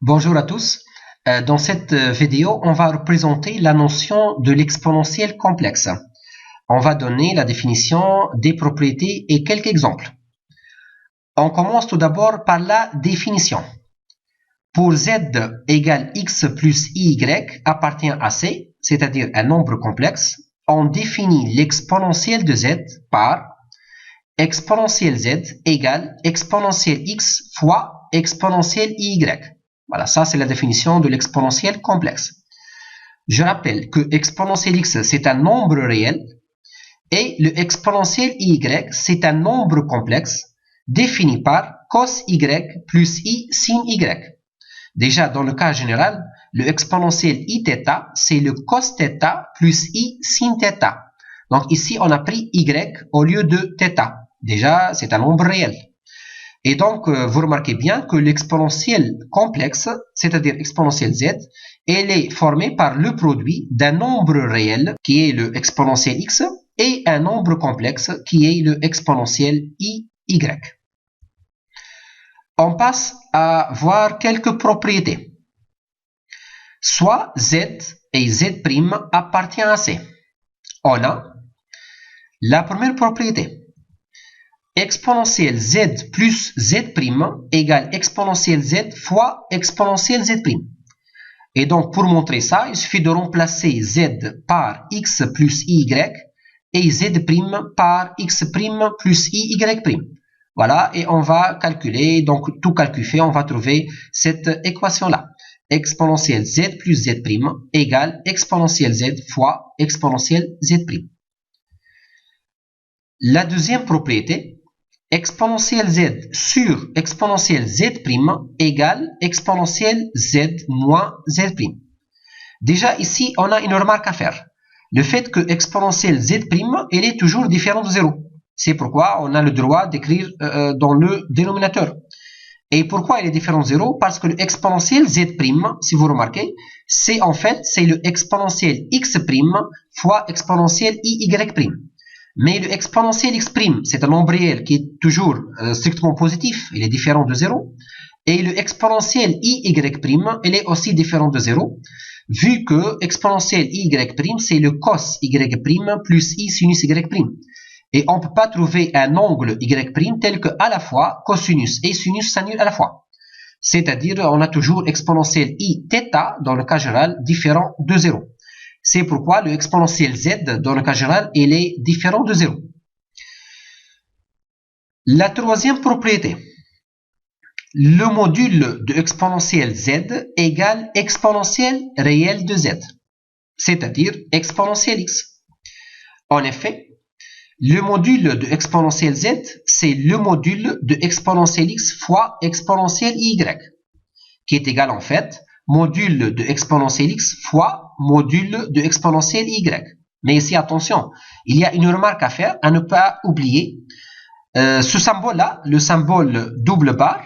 Bonjour à tous. Dans cette vidéo, on va représenter la notion de l'exponentiel complexe. On va donner la définition des propriétés et quelques exemples. On commence tout d'abord par la définition. Pour z égale x plus y appartient à c, c'est-à-dire un nombre complexe, on définit l'exponentiel de z par exponentiel z égale exponentiel x fois exponentiel y. Voilà, ça c'est la définition de l'exponentiel complexe. Je rappelle que exponentiel x c'est un nombre réel et le exponentiel y c'est un nombre complexe défini par cos y plus i sin y. Déjà dans le cas général, le exponentiel iθ c'est le cos θ plus i sin θ. Donc ici on a pris y au lieu de θ. Déjà c'est un nombre réel. Et donc, vous remarquez bien que l'exponentiel complexe, c'est-à-dire exponentiel z, elle est formée par le produit d'un nombre réel, qui est le exponentiel x, et un nombre complexe, qui est le exponentiel y. On passe à voir quelques propriétés. Soit z et z' appartiennent à c. On a la première propriété. Exponentiel z plus z' égale exponentiel z fois exponentiel z'. Et donc, pour montrer ça, il suffit de remplacer z par x plus y et z' par x' plus y'. Voilà, et on va calculer, donc tout calcul fait, on va trouver cette équation-là. Exponentiel z plus z' égale exponentiel z fois exponentiel z'. La deuxième propriété, exponentiel z sur exponentiel z' égale exponentiel z moins z'. Déjà ici, on a une remarque à faire. Le fait que exponentiel z', elle est toujours différent de 0. C'est pourquoi on a le droit d'écrire dans le dénominateur. Et pourquoi il est différent de 0? Parce que le exponentiel z', si vous remarquez, c'est en fait le exponentiel x' fois exponentiel y'. Mais le exponentiel x', c'est un nombre réel qui est toujours strictement positif, il est différent de 0. Et le exponentiel y', il est aussi différent de 0, vu que exponentiel y', c'est le cos y' plus i sinus y'. Et on ne peut pas trouver un angle y' tel que à la fois cosinus et sinus s'annulent à la fois. C'est-à-dire, on a toujours exponentiel i θ, dans le cas général, différent de 0. C'est pourquoi le exponentiel z, dans le cas général, il est différent de 0. La troisième propriété. Le module de exponentiel z égale exponentiel réel de z, c'est-à-dire exponentiel x. En effet, le module de exponentiel z, c'est le module de exponentiel x fois exponentiel y, qui est égal en fait module de exponentiel x fois module de exponentiel y. Mais ici, attention, il y a une remarque à faire, à ne pas oublier. Ce symbole-là, le symbole double barre,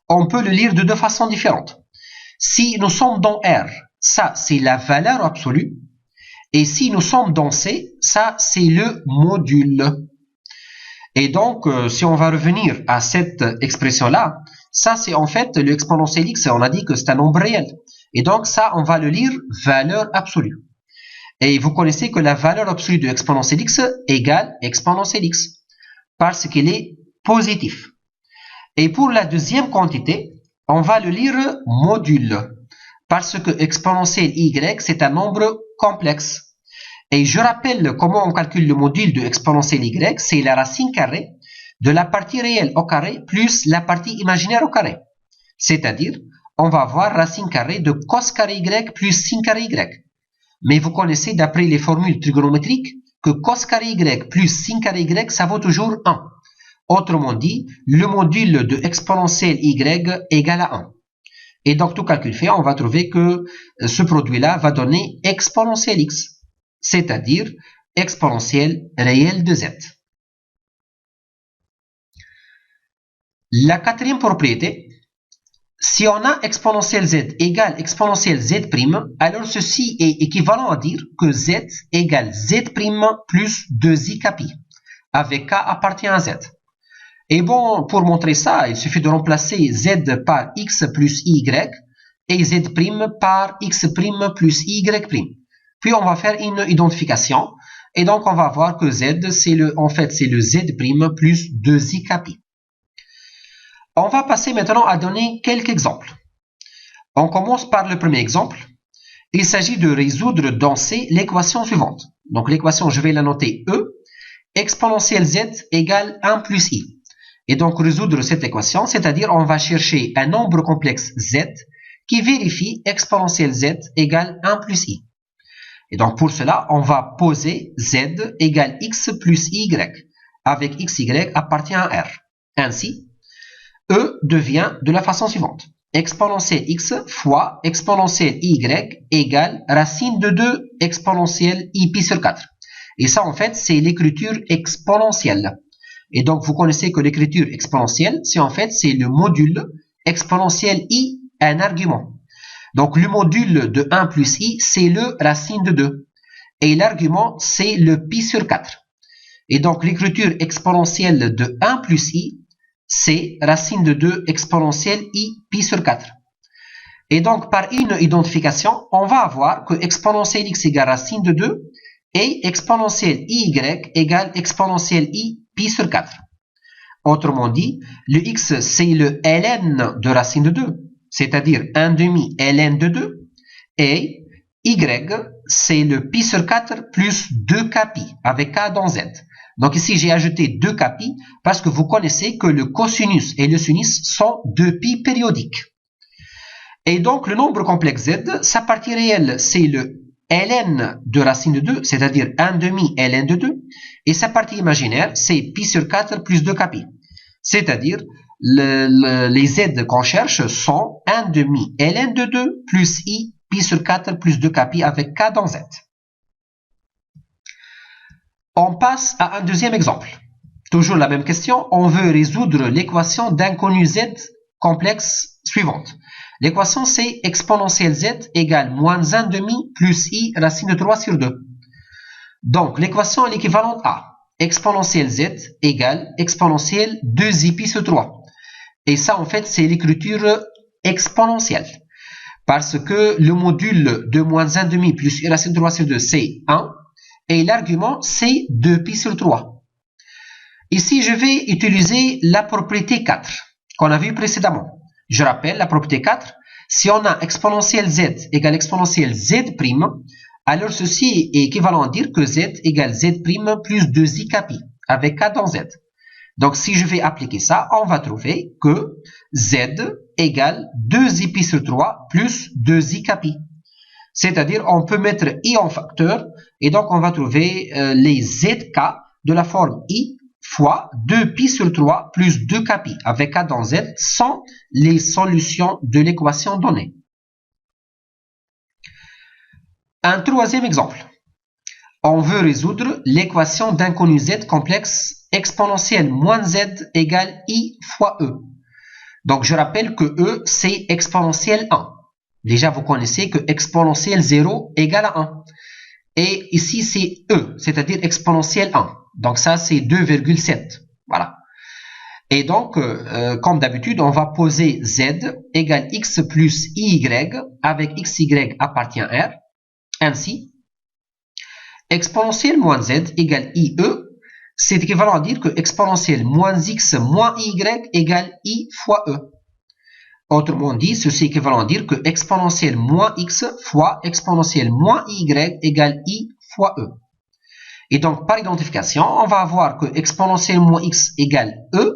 on peut le lire de deux façons différentes. Si nous sommes dans R, ça c'est la valeur absolue. Et si nous sommes dans C, ça c'est le module. Et donc, si on va revenir à cette expression-là, ça c'est en fait le exponentiel x, on a dit que c'est un nombre réel. Et donc ça, on va le lire valeur absolue. Et vous connaissez que la valeur absolue de exponentiel x égale exponentiel x, parce qu'il est positif. Et pour la deuxième quantité, on va le lire module, parce que exponentiel y, c'est un nombre complexe. Et je rappelle comment on calcule le module de exponentiel y, c'est la racine carrée de la partie réelle au carré plus la partie imaginaire au carré. C'est-à-dire, on va avoir racine carrée de cos carré y plus sin carré y. Mais vous connaissez d'après les formules trigonométriques que cos carré y plus sin carré y, ça vaut toujours 1. Autrement dit, le module de exponentiel y égale à 1. Et donc, tout calcul fait, on va trouver que ce produit-là va donner exponentiel x, c'est-à-dire exponentiel réel de z. La quatrième propriété, si on a exponentiel z égale exponentiel z', alors ceci est équivalent à dire que z égale z' plus 2i capi, avec k appartient à z. Et bon, pour montrer ça, il suffit de remplacer z par x plus y et z' par x' plus y'. Puis on va faire une identification. Et donc on va voir que z, c'est le z' plus 2i capi. On va passer maintenant à donner quelques exemples. On commence par le premier exemple. Il s'agit de résoudre dans C l'équation suivante. Donc l'équation, je vais la noter E, exponentielle z égale 1 plus i. Et donc résoudre cette équation, c'est-à-dire on va chercher un nombre complexe z qui vérifie exponentielle z égale 1 plus i. Et donc pour cela, on va poser z égale x plus y, avec xy appartient à R. Ainsi, E devient de la façon suivante. Exponentielle x fois exponentielle y égale racine de 2 exponentielle i pi sur 4. Et ça, en fait, c'est l'écriture exponentielle. Et donc, vous connaissez que l'écriture exponentielle, c'est en fait, c'est le module exponentielle i, un argument. Donc, le module de 1 plus i, c'est le racine de 2. Et l'argument, c'est le pi sur 4. Et donc, l'écriture exponentielle de 1 plus i, c'est racine de 2 exponentielle i pi sur 4. Et donc, par une identification, on va avoir que exponentielle x égale racine de 2 et exponentielle y égale exponentielle i pi sur 4. Autrement dit, le x, c'est le ln de racine de 2, c'est-à-dire 1 demi ln de 2, et y, c'est le pi sur 4 plus 2 capi, avec k dans z. Donc ici, j'ai ajouté 2 capi parce que vous connaissez que le cosinus et le sinus sont 2 pi périodiques. Et donc, le nombre complexe z, sa partie réelle, c'est le ln de racine de 2, c'est-à-dire 1 demi ln de 2, et sa partie imaginaire, c'est pi sur 4 plus 2 capi. C'est-à-dire, les z qu'on cherche sont 1 demi ln de 2 plus i pi sur 4 plus 2 capi avec k dans z. On passe à un deuxième exemple. Toujours la même question, on veut résoudre l'équation d'inconnu z complexe suivante. L'équation c'est exponentielle z égale moins 1 demi plus i racine de 3 sur 2. Donc l'équation est l'équivalente à exponentielle z égale exponentielle 2i pi sur 3. Et ça en fait c'est l'écriture exponentielle. Parce que le module de moins 1 demi plus i racine de 3 sur 2 c'est 1. Et l'argument, c'est 2 pi sur 3. Ici, je vais utiliser la propriété 4 qu'on a vue précédemment. Je rappelle la propriété 4. Si on a exponentielle z égale exponentielle z', alors ceci est équivalent à dire que z égale z' plus 2i capi, avec k dans z. Donc, si je vais appliquer ça, on va trouver que z égale 2i pi sur 3 plus 2i capi. C'est-à-dire, on peut mettre i en facteur, et donc on va trouver les zk de la forme i fois 2 pi sur 3 plus 2 capi, avec k dans z, sans les solutions de l'équation donnée. Un troisième exemple. On veut résoudre l'équation d'inconnu z complexe exponentielle moins z égale i fois e. Donc, je rappelle que e, c'est exponentielle 1. Déjà, vous connaissez que exponentielle 0 égale à 1. Et ici, c'est E, c'est-à-dire exponentielle 1. Donc ça, c'est 2,7. Voilà. Et donc, comme d'habitude, on va poser z égale x plus y avec xy appartient à R. Ainsi, exponentielle moins z égale ie, c'est équivalent à dire que exponentielle moins x moins y égale i fois e. Autrement dit, ceci est équivalent à dire que exponentielle moins x fois exponentielle moins y égale i fois e. Et donc, par identification, on va avoir que exponentielle moins x égale e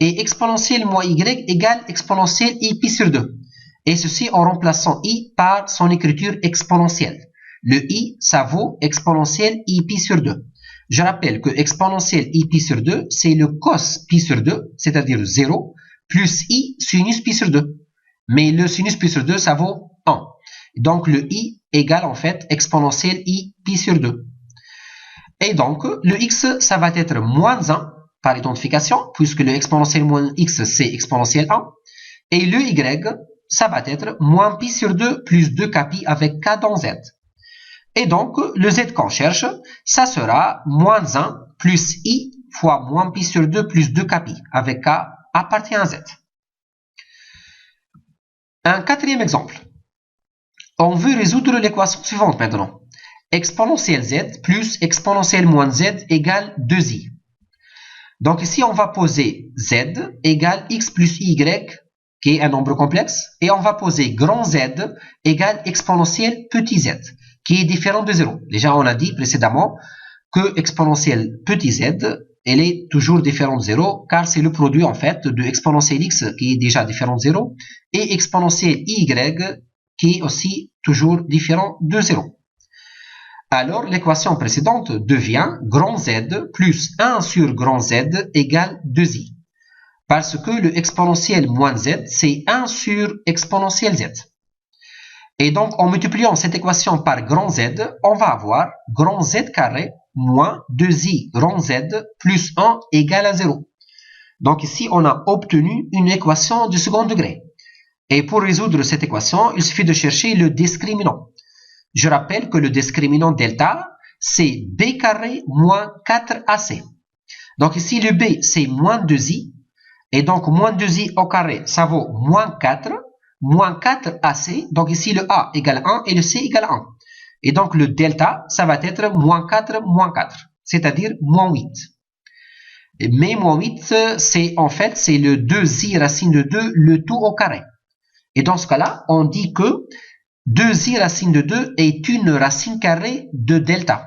et exponentielle moins y égale exponentielle i pi sur 2. Et ceci en remplaçant i par son écriture exponentielle. Le i, ça vaut exponentielle i pi sur 2. Je rappelle que exponentielle i pi sur 2, c'est le cos pi sur 2, c'est-à-dire 0, plus i sinus pi sur 2. Mais le sinus pi sur 2, ça vaut 1. Donc, le i égale en fait exponentielle i pi sur 2. Et donc, le x, ça va être moins 1 par identification, puisque le exponentielle moins x, c'est exponentielle 1. Et le y, ça va être moins pi sur 2 plus 2 capi avec k dans z. Et donc, le z qu'on cherche, ça sera moins 1 plus i fois moins pi sur 2 plus 2 capi avec k appartient à z. Un quatrième exemple. On veut résoudre l'équation suivante maintenant. Exponentielle z plus exponentielle moins z égale 2i. Donc ici, on va poser z égale x plus y, qui est un nombre complexe, et on va poser grand Z égale exponentielle petit z, qui est différent de 0. Déjà, on a dit précédemment que exponentielle petit z, elle est toujours différente de 0, car c'est le produit en fait de exponentielle x qui est déjà différent de 0, et exponentielle y qui est aussi toujours différent de 0. Alors, l'équation précédente devient grand Z plus 1 sur grand Z égale 2i. Parce que le exponentiel moins z, c'est 1 sur exponentiel z. Et donc, en multipliant cette équation par grand Z, on va avoir grand Z carré moins 2i grand Z plus 1 égale à 0. Donc ici, on a obtenu une équation du second degré. Et pour résoudre cette équation, il suffit de chercher le discriminant. Je rappelle que le discriminant delta, c'est b carré moins 4ac. Donc ici, le b, c'est moins 2i. Et donc, moins 2i au carré, ça vaut moins 4. Moins 4ac. Donc ici, le a égale 1 et le c égale 1. Et donc, le delta, ça va être moins 4, c'est-à-dire moins 8. Mais moins 8, c'est en fait, c'est le 2i racine de 2, le tout au carré. Et dans ce cas-là, on dit que 2i racine de 2 est une racine carrée de delta.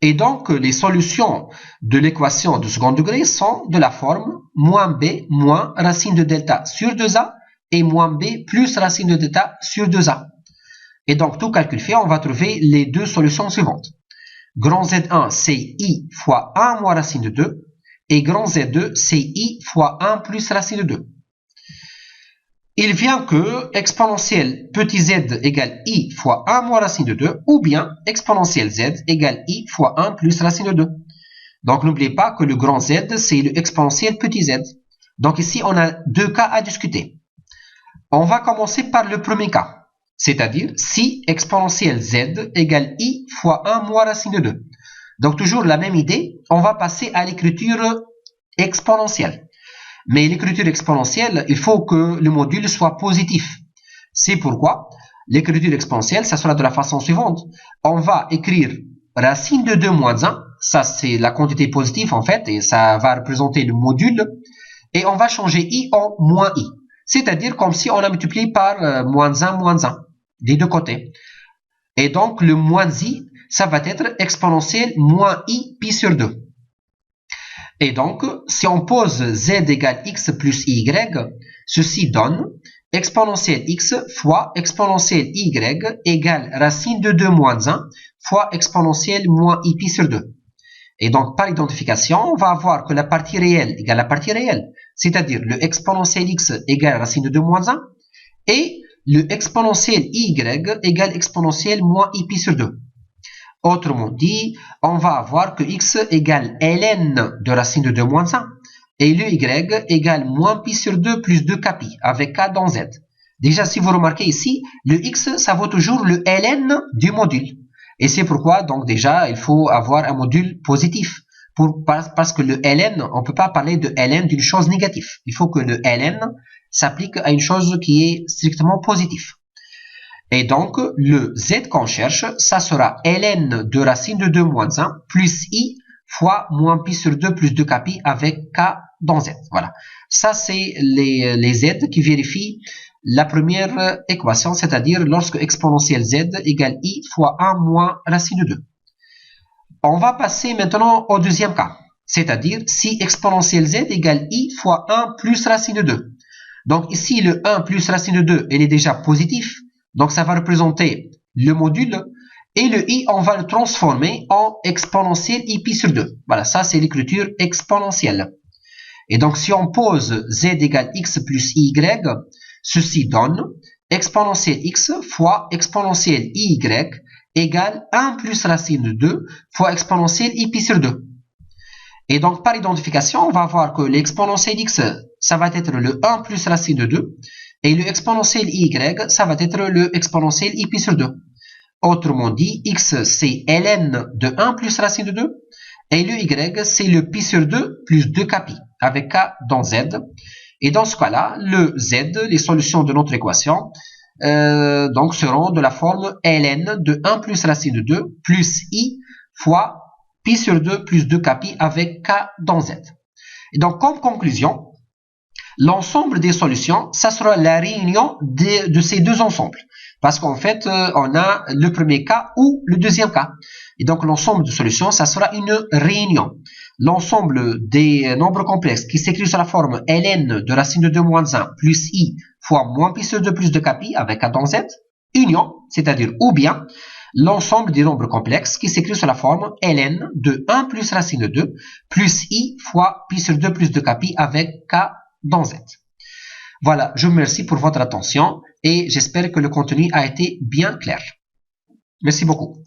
Et donc, les solutions de l'équation de second degré sont de la forme moins b moins racine de delta sur 2a et moins b plus racine de delta sur 2a. Et donc, tout calcul fait, on va trouver les deux solutions suivantes. Grand Z1, c'est i fois 1 moins racine de 2. Et grand Z2, c'est i fois 1 plus racine de 2. Il vient que exponentielle petit z égale i fois 1 moins racine de 2, ou bien exponentielle z égale i fois 1 plus racine de 2. Donc n'oubliez pas que le grand Z, c'est le exponentiel petit z. Donc ici, on a deux cas à discuter. On va commencer par le premier cas, c'est-à-dire si exponentielle z égale i fois 1 moins racine de 2. Donc toujours la même idée, on va passer à l'écriture exponentielle. Mais l'écriture exponentielle, il faut que le module soit positif. C'est pourquoi l'écriture exponentielle, ça sera de la façon suivante. On va écrire racine de 2 moins 1, ça c'est la quantité positive en fait, et ça va représenter le module. Et on va changer i en moins i. C'est-à-dire comme si on a multiplié par moins 1, des deux côtés. Et donc le moins i, ça va être exponentielle moins i pi sur 2. Et donc, si on pose z égale x plus y, ceci donne exponentielle x fois exponentielle y égale racine de 2 moins 1 fois exponentielle moins i pi sur 2. Et donc, par identification, on va avoir que la partie réelle égale la partie réelle, c'est-à-dire le exponentielle x égale racine de 2 moins 1 et le exponentielle y égale exponentielle moins i pi sur 2. Autrement dit, on va avoir que x égale ln de racine de 2 moins 1 et le y égale moins pi sur 2 plus 2k pi avec k dans z. Déjà, si vous remarquez ici, le x, ça vaut toujours le ln du module. Et c'est pourquoi, donc déjà, il faut avoir un module positif. Parce que le ln, on ne peut pas parler de ln d'une chose négative. Il faut que le ln s'applique à une chose qui est strictement positive. Et donc, le z qu'on cherche, ça sera ln de racine de 2 moins 1 plus i fois moins pi sur 2 plus 2k pi avec k dans z. Voilà. Ça, c'est les z qui vérifient la première équation, c'est-à-dire lorsque exponentielle z égale i fois 1 moins racine de 2. On va passer maintenant au deuxième cas, c'est-à-dire si exponentielle z égale i fois 1 plus racine de 2. Donc ici, le 1 plus racine de 2, il est déjà positif. Donc, ça va représenter le module. Et le i, on va le transformer en exponentielle i pi sur 2. Voilà, ça, c'est l'écriture exponentielle. Et donc, si on pose z égale x plus y, ceci donne exponentielle x fois exponentielle y égale 1 plus racine de 2 fois exponentielle i pi sur 2. Et donc, par identification, on va voir que l'exponentielle x, ça va être le 1 plus racine de 2. Et le exponentiel y, ça va être le exponentiel i pi sur 2. Autrement dit, x, c'est ln de 1 plus racine de 2. Et le y, c'est le pi sur 2 plus 2k pi, avec k dans z. Et dans ce cas-là, le z, les solutions de notre équation, donc seront de la forme ln de 1 plus racine de 2 plus i fois pi sur 2 plus 2kpi avec k dans z. Et donc, comme conclusion, l'ensemble des solutions, ça sera la réunion de ces deux ensembles. Parce qu'en fait, on a le premier cas ou le deuxième cas. Et donc, l'ensemble de solutions, ça sera une réunion. L'ensemble des nombres complexes qui s'écrit sous la forme ln de racine de 2 moins 1 plus i fois moins pi sur 2 plus 2kpi avec k dans z, union, c'est-à-dire ou bien l'ensemble des nombres complexes qui s'écrit sous la forme ln de 1 plus racine de 2 plus i fois pi sur 2 plus 2kpi avec k dans z. Voilà, je vous remercie pour votre attention et j'espère que le contenu a été bien clair. Merci beaucoup.